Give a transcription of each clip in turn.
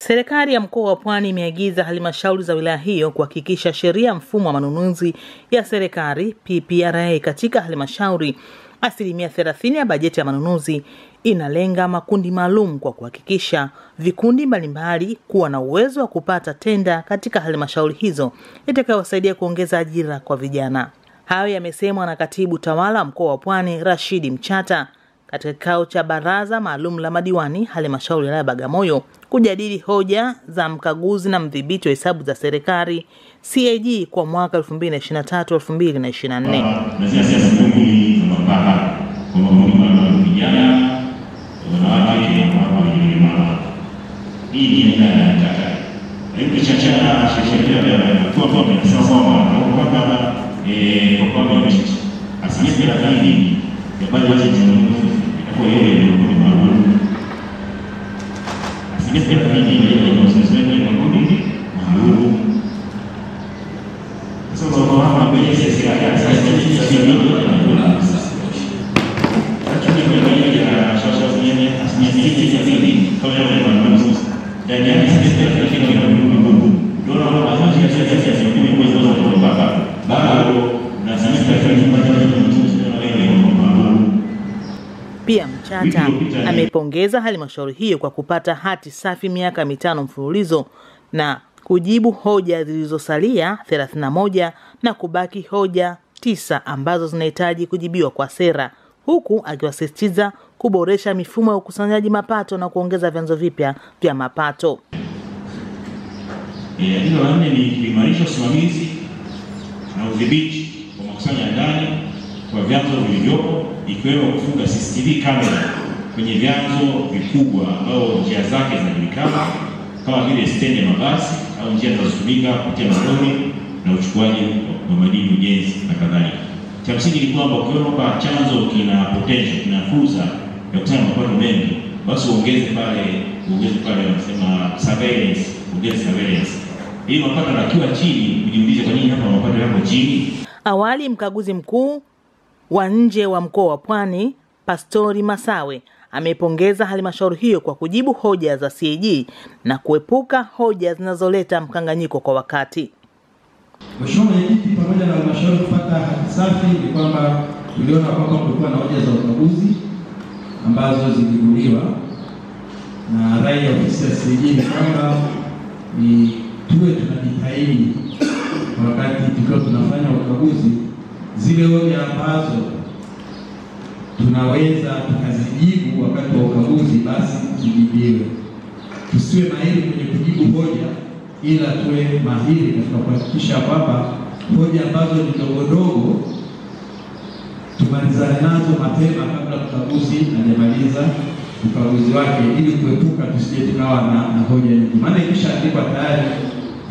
Serikali ya mkoa wa Pwani imeagiza halmashauri za wilaya hiyo kuhakikisha sheria mfumo wa manunuzi ya serikali PPRA katika halmashauri 30% ya bajeti ya manunuzi inalenga makundi maalum kwa kuhakikisha vikundi mbalimbali kuwa na uwezo wa kupata tenda katika halmashauri hizo itakayowasaidia kuongeza ajira kwa vijana. Hayo yamesemwa na Katibu Tawala mkoa wa Pwani Rashid Mchata katika kikao cha baraza maalum la madiwani halmashauri ya Bagamoyo kujadili hoja za mkaguzi na mdhibiti wa hesabu za serikali CAG kwa mwaka 2023-2024. Pia Mchata amepongeza halmashauri hiyo kwa kupata hati safi miaka 5 mfululizo na kujibu hoja zilizosalia 31 na kubaki hoja 9 ambazo zinahitaji kujibiwa kwa sera, huku akiwasisitiza kuboresha mifumo ya ukusanyaji mapato na kuongeza vyanzo vipya vya mapato. Hilo la nne ni kuimarisha usimamizi na udhibiti wa makusanyo ya ndani kwa vyanzo vilivyopo, ikiwemo kufunga CCTV kamera kwenye vyanzo vikubwa ambao njia zake zinajulikana kama vile stendi ya mabasi au njia zinazotumika kupitia malori na uchukuaji wa madini, ujenzi na kadhalika. Cha msingi ni kwamba ukiona kwamba chanzo kina potential, kina fursa ya kukusanya mapato mengi, basi ongeze pale wanasema surveillance, ongeze surveillance. Hii mapato yanakiwa chini, kujiuliza kwa nini hapa mapato yako chini. Awali mkaguzi mkuu wa nje wa mkoa wa Pwani Pastori Masawe amepongeza halmashauri hiyo kwa kujibu hoja za CAG na kuepuka hoja zinazoleta mkanganyiko kwa wakati. Mheshimiwa Mwenyekiti, pamoja na halmashauri kupata hati safi ni kwamba tuliona kwamba kulikuwa na hoja za ukaguzi ambazo ziliibuliwa, na rai ya ofisi ya CAG ni kwamba tuwe tunajitahidi wakati tukiwa tunafanya ukaguzi, zile hoja ambazo tunaweza tukazijibu wakati wa ukaguzi basi tujibiwe. Tusiwe mahiri kwenye kujibu hoja, ila tuwe mahiri katika kuhakikisha kwamba hoja ambazo ni ndogo tumalizane nazo mapema kabla ukaguzi hajamaliza ukaguzi wake, ili kuepuka tusije tukawa na hoja nyingi. Maana ikishaandikwa tayari,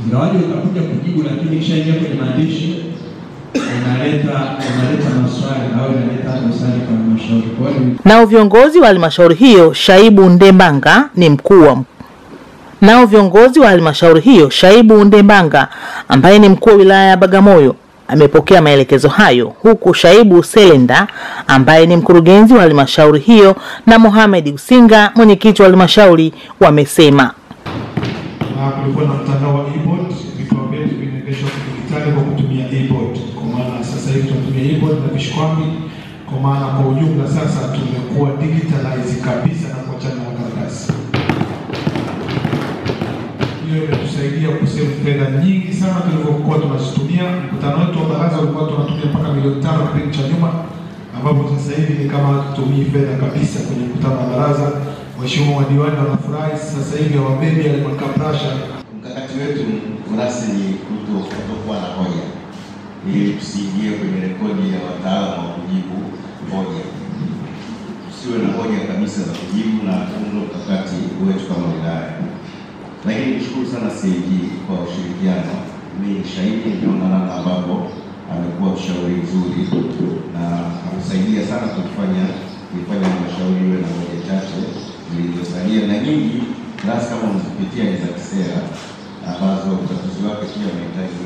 ingawaje utakuja kujibu, lakini ikishaingia kwenye maandishi inaleta maswali au inaleta maswali kwa halmashauri. Nao viongozi wa halmashauri hiyo Shaibu Ndembanga ni mkuu ambaye ni mkuu wa wilaya ya Bagamoyo amepokea maelekezo hayo, huku Shaibu Selenda ambaye ni mkurugenzi wa halmashauri hiyo na Mohamed Usinga mwenyekiti wa halmashauri wamesema. Kulikuwa na mtandao wa e-board, vifaa vyetu vinaendeshwa kidijitali kwa kutumia e-board. Kwa maana sasa hivi tunatumia e-board na vishkwambi, kwa maana kwa ujumla sasa tumekuwa digitalize kabisa na kuachana na karatasi. Hiyo imetusaidia kusave fedha nyingi sana tulivyokuwa tunazitumia. Mkutano wetu wa baraza ulikuwa tunatumia mpaka milioni 5 kipindi cha nyuma, ambapo sasa hivi ni kama tutumii fedha kabisa kwenye mkutano wa baraza. Mheshimiwa madiwani wanafurahi sasa hivi hawabebi ya makabrasha. Mkakati wetu rasmi ni kutokuwa na hoja, ili tusiingie kwenye rekodi ya wataalamu wa kujibu hoja. Tusiwe na hoja kabisa za kujibu, na ndio mkakati wetu kama wilaya. Lakini nishukuru sana CAG kwa ushirikiano. Mimi ni shahidi nimeona namna ambapo amekuwa mshauri mzuri na amesaidia sana kufanya halmashauri iwe na hoja chache zilizosalia, na nyingi rasi kama mzipitia ni za kisera ambazo utatuzi wake pia unahitaji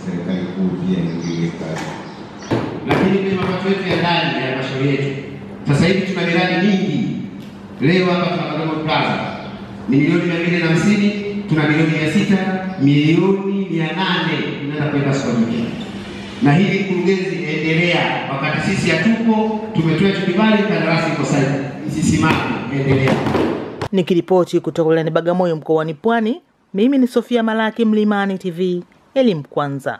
serikali kuu pia iingilie kati. Lakini kwenye mapato yetu ya ndani ya halmashauri yetu sasa hivi tuna miradi mingi. Leo hapa tuna Bagamoyo Plaza ni milioni 250 tuna milioni 600, milioni 800 tunaenda kwenda soko nyingine. Na hili mkurugenzi, endelea. Wakati sisi hatupo, tumetoa hicho kibali, kandarasi iko sahihi. Isisimame, endelea. Nikiripoti kutoka wilayani Bagamoyo mkoani Pwani, mimi ni Sofia Malaki, Mlimani TV, elimu kwanza.